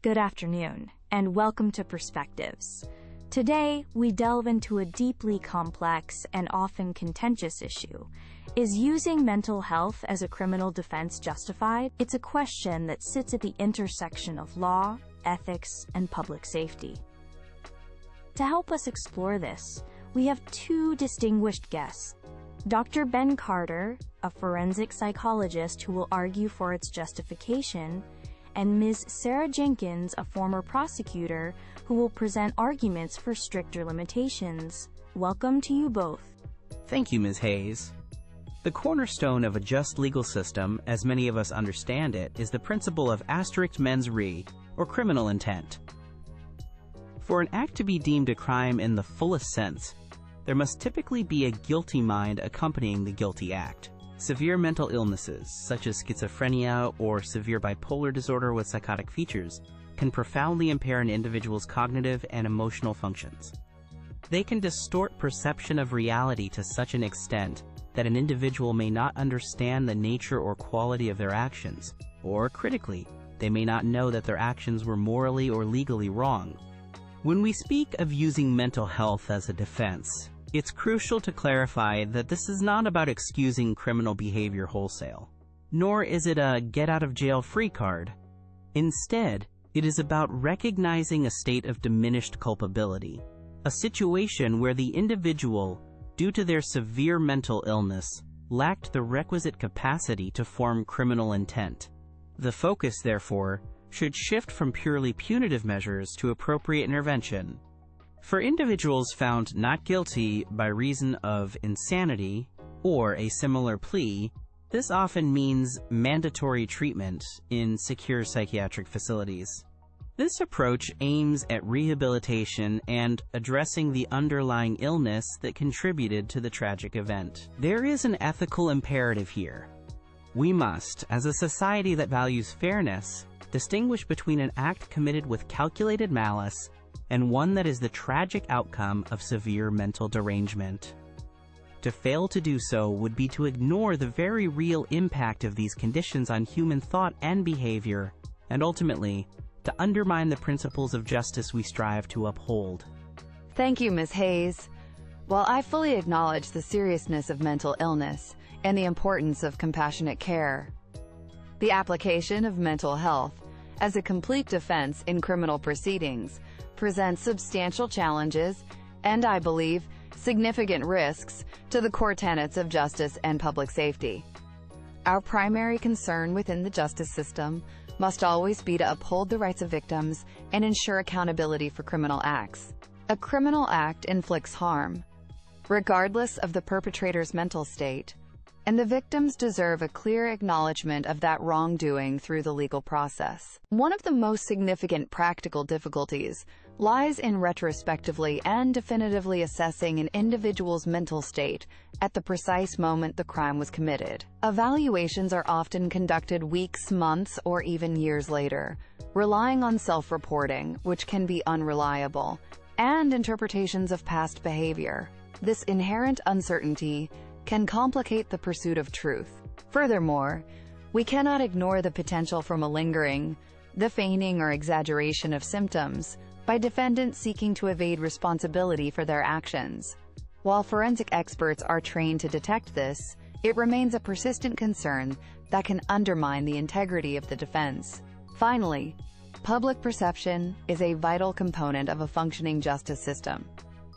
Good afternoon, and welcome to Perspectives. Today, we delve into a deeply complex and often contentious issue. Is using mental health as a criminal defense justified? It's a question that sits at the intersection of law, ethics, and public safety. To help us explore this, we have two distinguished guests. Dr. Ben Carter, a forensic psychologist who will argue for its justification, and Ms. Sarah Jenkins, a former prosecutor, who will present arguments for stricter limitations. Welcome to you both. Thank you, Ms. Hayes. The cornerstone of a just legal system, as many of us understand it, is the principle of strict mens rea, or criminal intent. For an act to be deemed a crime in the fullest sense, there must typically be a guilty mind accompanying the guilty act. Severe mental illnesses, such as schizophrenia or severe bipolar disorder with psychotic features, can profoundly impair an individual's cognitive and emotional functions. They can distort perception of reality to such an extent that an individual may not understand the nature or quality of their actions, or, critically, they may not know that their actions were morally or legally wrong. When we speak of using mental health as a defense, it's crucial to clarify that this is not about excusing criminal behavior wholesale, nor is it a get-out-of-jail-free card. Instead, it is about recognizing a state of diminished culpability, a situation where the individual, due to their severe mental illness, lacked the requisite capacity to form criminal intent. The focus, therefore, should shift from purely punitive measures to appropriate intervention. For individuals found not guilty by reason of insanity or a similar plea, this often means mandatory treatment in secure psychiatric facilities. This approach aims at rehabilitation and addressing the underlying illness that contributed to the tragic event. There is an ethical imperative here. We must, as a society that values fairness, distinguish between an act committed with calculated malice and one that is the tragic outcome of severe mental derangement. To fail to do so would be to ignore the very real impact of these conditions on human thought and behavior, and ultimately, to undermine the principles of justice we strive to uphold. Thank you, Ms. Hayes. While I fully acknowledge the seriousness of mental illness and the importance of compassionate care, the application of mental health as a complete defense in criminal proceedings presents substantial challenges and, I believe, significant risks to the core tenets of justice and public safety. Our primary concern within the justice system must always be to uphold the rights of victims and ensure accountability for criminal acts. A criminal act inflicts harm, regardless of the perpetrator's mental state, and the victims deserve a clear acknowledgement of that wrongdoing through the legal process. One of the most significant practical difficulties lies in retrospectively and definitively assessing an individual's mental state at the precise moment the crime was committed. Evaluations are often conducted weeks, months, or even years later, relying on self-reporting, which can be unreliable, and interpretations of past behavior. This inherent uncertainty can complicate the pursuit of truth. Furthermore, we cannot ignore the potential for malingering, the feigning or exaggeration of symptoms, by defendants seeking to evade responsibility for their actions. While forensic experts are trained to detect this, it remains a persistent concern that can undermine the integrity of the defense. Finally, public perception is a vital component of a functioning justice system.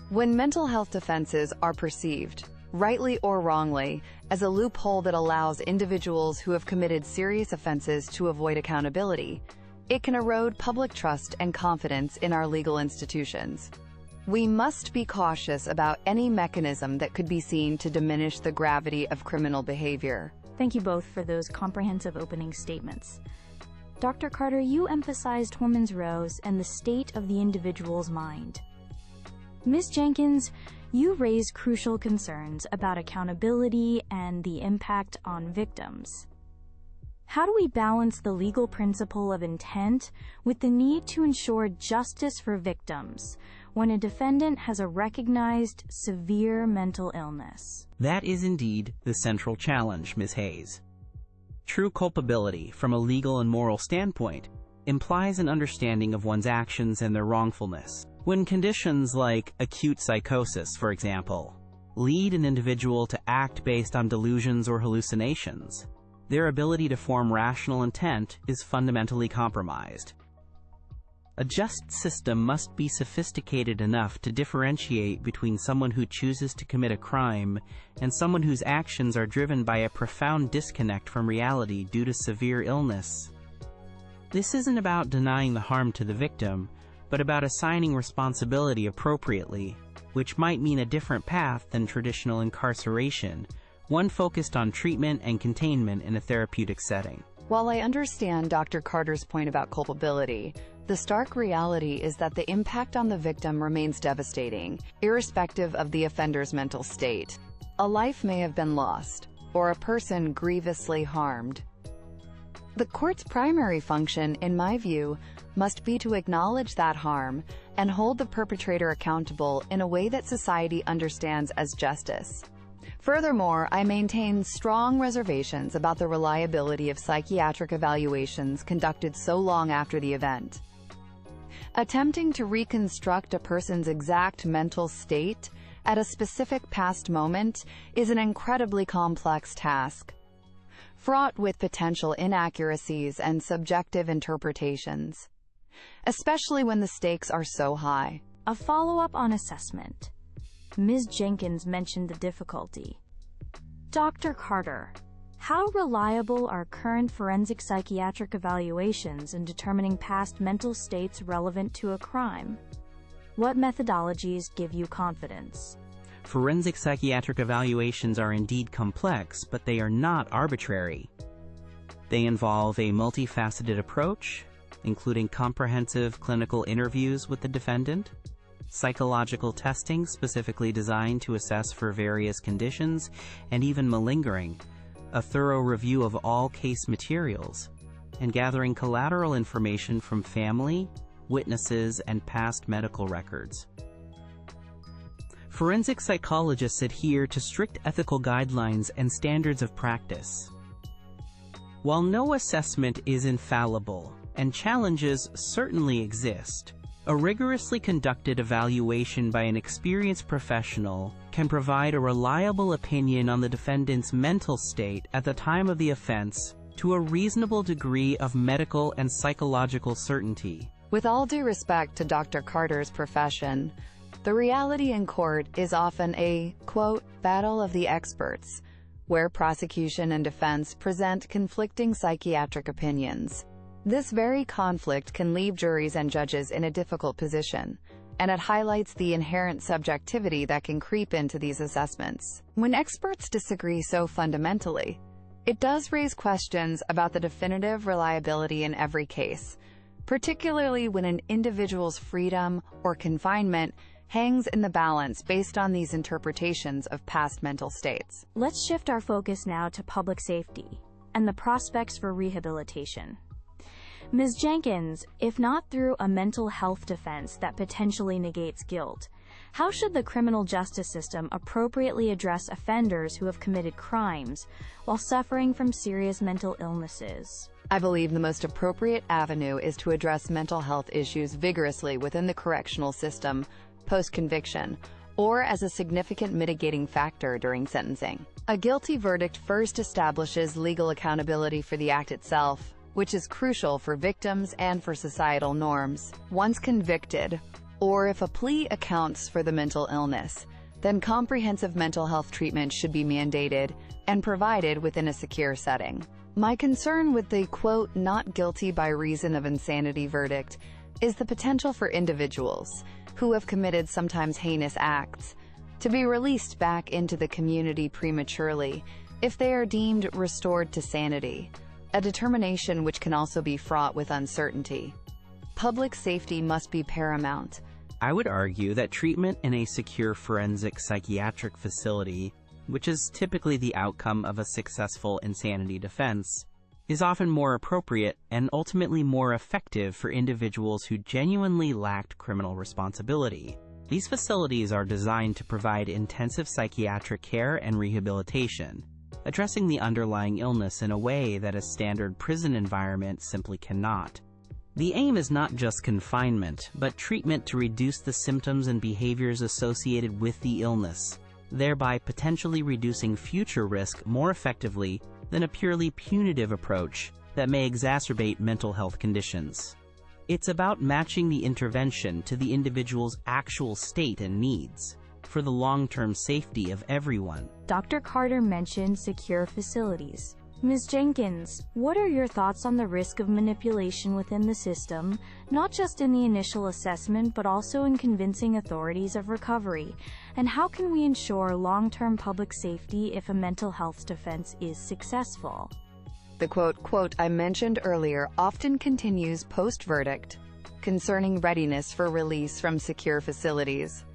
When mental health defenses are perceived, rightly or wrongly, as a loophole that allows individuals who have committed serious offenses to avoid accountability, it can erode public trust and confidence in our legal institutions. We must be cautious about any mechanism that could be seen to diminish the gravity of criminal behavior. Thank you both for those comprehensive opening statements. Dr. Carter, you emphasized women's roles and the state of the individual's mind. Ms. Jenkins, you raised crucial concerns about accountability and the impact on victims. How do we balance the legal principle of intent with the need to ensure justice for victims when a defendant has a recognized severe mental illness? That is indeed the central challenge, Ms. Hayes. True culpability, from a legal and moral standpoint, implies an understanding of one's actions and their wrongfulness. When conditions like acute psychosis, for example, lead an individual to act based on delusions or hallucinations, their ability to form rational intent is fundamentally compromised. A just system must be sophisticated enough to differentiate between someone who chooses to commit a crime and someone whose actions are driven by a profound disconnect from reality due to severe illness. This isn't about denying the harm to the victim, but about assigning responsibility appropriately, which might mean a different path than traditional incarceration, one focused on treatment and containment in a therapeutic setting. While I understand Dr. Carter's point about culpability, the stark reality is that the impact on the victim remains devastating, irrespective of the offender's mental state. A life may have been lost, or a person grievously harmed. The court's primary function, in my view, must be to acknowledge that harm and hold the perpetrator accountable in a way that society understands as justice. Furthermore, I maintain strong reservations about the reliability of psychiatric evaluations conducted so long after the event. Attempting to reconstruct a person's exact mental state at a specific past moment is an incredibly complex task, fraught with potential inaccuracies and subjective interpretations, especially when the stakes are so high. A follow-up on assessment. Ms. Jenkins mentioned the difficulty. Dr. Carter, how reliable are current forensic psychiatric evaluations in determining past mental states relevant to a crime? What methodologies give you confidence? Forensic psychiatric evaluations are indeed complex, but they are not arbitrary. They involve a multifaceted approach, including comprehensive clinical interviews with the defendant, psychological testing specifically designed to assess for various conditions, and even malingering, a thorough review of all case materials, and gathering collateral information from family, witnesses, and past medical records. Forensic psychologists adhere to strict ethical guidelines and standards of practice. While no assessment is infallible, and challenges certainly exist, a rigorously conducted evaluation by an experienced professional can provide a reliable opinion on the defendant's mental state at the time of the offense to a reasonable degree of medical and psychological certainty. With all due respect to Dr. Carter's profession, the reality in court is often a, quote, battle of the experts, where prosecution and defense present conflicting psychiatric opinions. This very conflict can leave juries and judges in a difficult position, and it highlights the inherent subjectivity that can creep into these assessments. When experts disagree so fundamentally, it does raise questions about the definitive reliability in every case, particularly when an individual's freedom or confinement hangs in the balance based on these interpretations of past mental states. Let's shift our focus now to public safety and the prospects for rehabilitation. Ms. Jenkins, if not through a mental health defense that potentially negates guilt, how should the criminal justice system appropriately address offenders who have committed crimes while suffering from serious mental illnesses? I believe the most appropriate avenue is to address mental health issues vigorously within the correctional system, post-conviction, or as a significant mitigating factor during sentencing. A guilty verdict first establishes legal accountability for the act itself, which is crucial for victims and for societal norms. Once convicted, or if a plea accounts for the mental illness, then comprehensive mental health treatment should be mandated and provided within a secure setting. My concern with the, quote, not guilty by reason of insanity verdict is the potential for individuals who have committed sometimes heinous acts to be released back into the community prematurely if they are deemed restored to sanity, a determination which can also be fraught with uncertainty. Public safety must be paramount. I would argue that treatment in a secure forensic psychiatric facility, which is typically the outcome of a successful insanity defense, is often more appropriate and ultimately more effective for individuals who genuinely lacked criminal responsibility. These facilities are designed to provide intensive psychiatric care and rehabilitation, addressing the underlying illness in a way that a standard prison environment simply cannot. The aim is not just confinement, but treatment to reduce the symptoms and behaviors associated with the illness, thereby potentially reducing future risk more effectively than a purely punitive approach that may exacerbate mental health conditions. It's about matching the intervention to the individual's actual state and needs for the long-term safety of everyone. Dr. Carter mentioned secure facilities. Ms. Jenkins, what are your thoughts on the risk of manipulation within the system, not just in the initial assessment but also in convincing authorities of recovery? And how can we ensure long-term public safety if a mental health defense is successful? The quote I mentioned earlier often continues post-verdict, concerning readiness for release from secure facilities.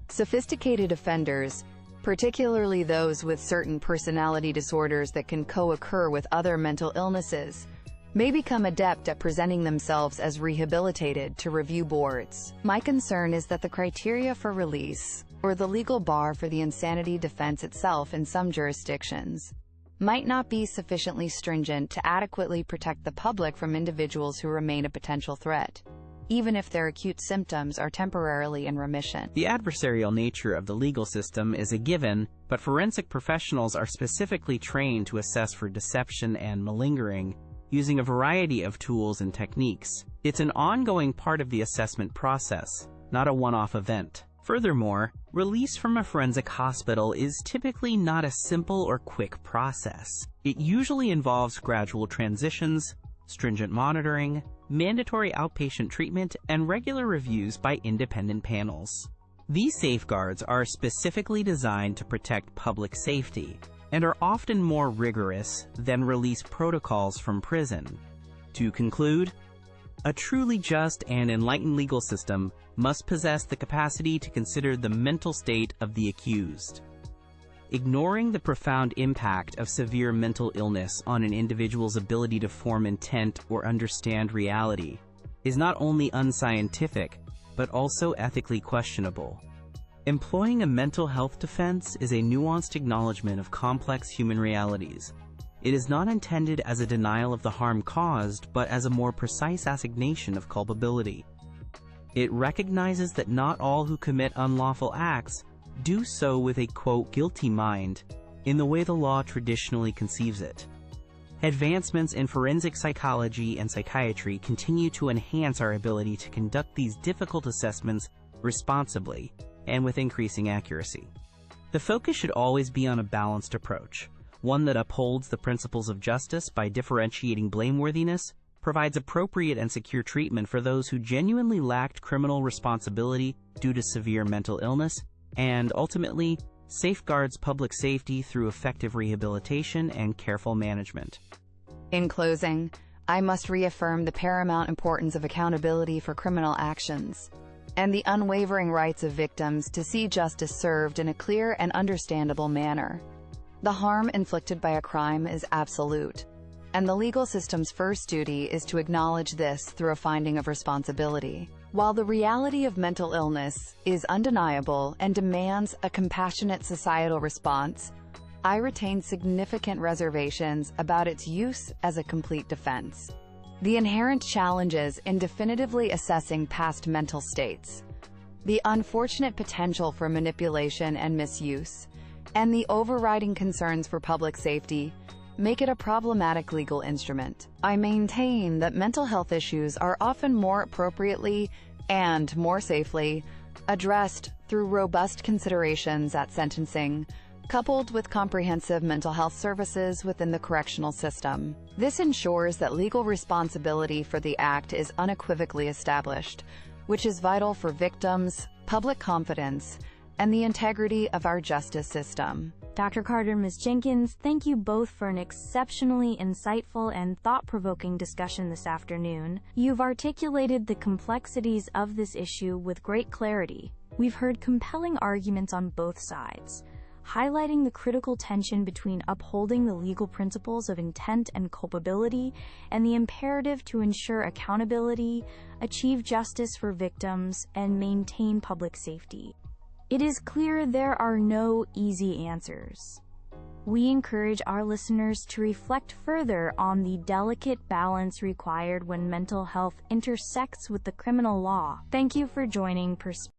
Sophisticated offenders, particularly those with certain personality disorders that can co-occur with other mental illnesses, may become adept at presenting themselves as rehabilitated to review boards. My concern is that the criteria for release, or the legal bar for the insanity defense itself in some jurisdictions, might not be sufficiently stringent to adequately protect the public from individuals who remain a potential threat, even if their acute symptoms are temporarily in remission. The adversarial nature of the legal system is a given, but forensic professionals are specifically trained to assess for deception and malingering, using a variety of tools and techniques. It's an ongoing part of the assessment process, not a one-off event. Furthermore, release from a forensic hospital is typically not a simple or quick process. It usually involves gradual transitions, stringent monitoring, mandatory outpatient treatment, and regular reviews by independent panels. These safeguards are specifically designed to protect public safety and are often more rigorous than release protocols from prison. To conclude, a truly just and enlightened legal system must possess the capacity to consider the mental state of the accused. Ignoring the profound impact of severe mental illness on an individual's ability to form intent or understand reality is not only unscientific, but also ethically questionable. Employing a mental health defense is a nuanced acknowledgement of complex human realities. It is not intended as a denial of the harm caused, but as a more precise assignation of culpability. It recognizes that not all who commit unlawful acts do so with a, quote, guilty mind, in the way the law traditionally conceives it. Advancements in forensic psychology and psychiatry continue to enhance our ability to conduct these difficult assessments responsibly and with increasing accuracy. The focus should always be on a balanced approach, one that upholds the principles of justice by differentiating blameworthiness, provides appropriate and secure treatment for those who genuinely lacked criminal responsibility due to severe mental illness, and ultimately safeguards public safety through effective rehabilitation and careful management. In closing, I must reaffirm the paramount importance of accountability for criminal actions, and the unwavering rights of victims to see justice served in a clear and understandable manner. The harm inflicted by a crime is absolute, and the legal system's first duty is to acknowledge this through a finding of responsibility. While the reality of mental illness is undeniable and demands a compassionate societal response, I retain significant reservations about its use as a complete defense. The inherent challenges in definitively assessing past mental states, the unfortunate potential for manipulation and misuse, and the overriding concerns for public safety make it a problematic legal instrument. I maintain that mental health issues are often more appropriately and more safely addressed through robust considerations at sentencing, coupled with comprehensive mental health services within the correctional system. This ensures that legal responsibility for the act is unequivocally established, which is vital for victims, public confidence, and the integrity of our justice system. Dr. Carter, Ms. Jenkins, thank you both for an exceptionally insightful and thought-provoking discussion this afternoon. You've articulated the complexities of this issue with great clarity. We've heard compelling arguments on both sides, highlighting the critical tension between upholding the legal principles of intent and culpability and the imperative to ensure accountability, achieve justice for victims, and maintain public safety. It is clear there are no easy answers. we encourage our listeners to reflect further on the delicate balance required when mental health intersects with the criminal law. Thank you for joining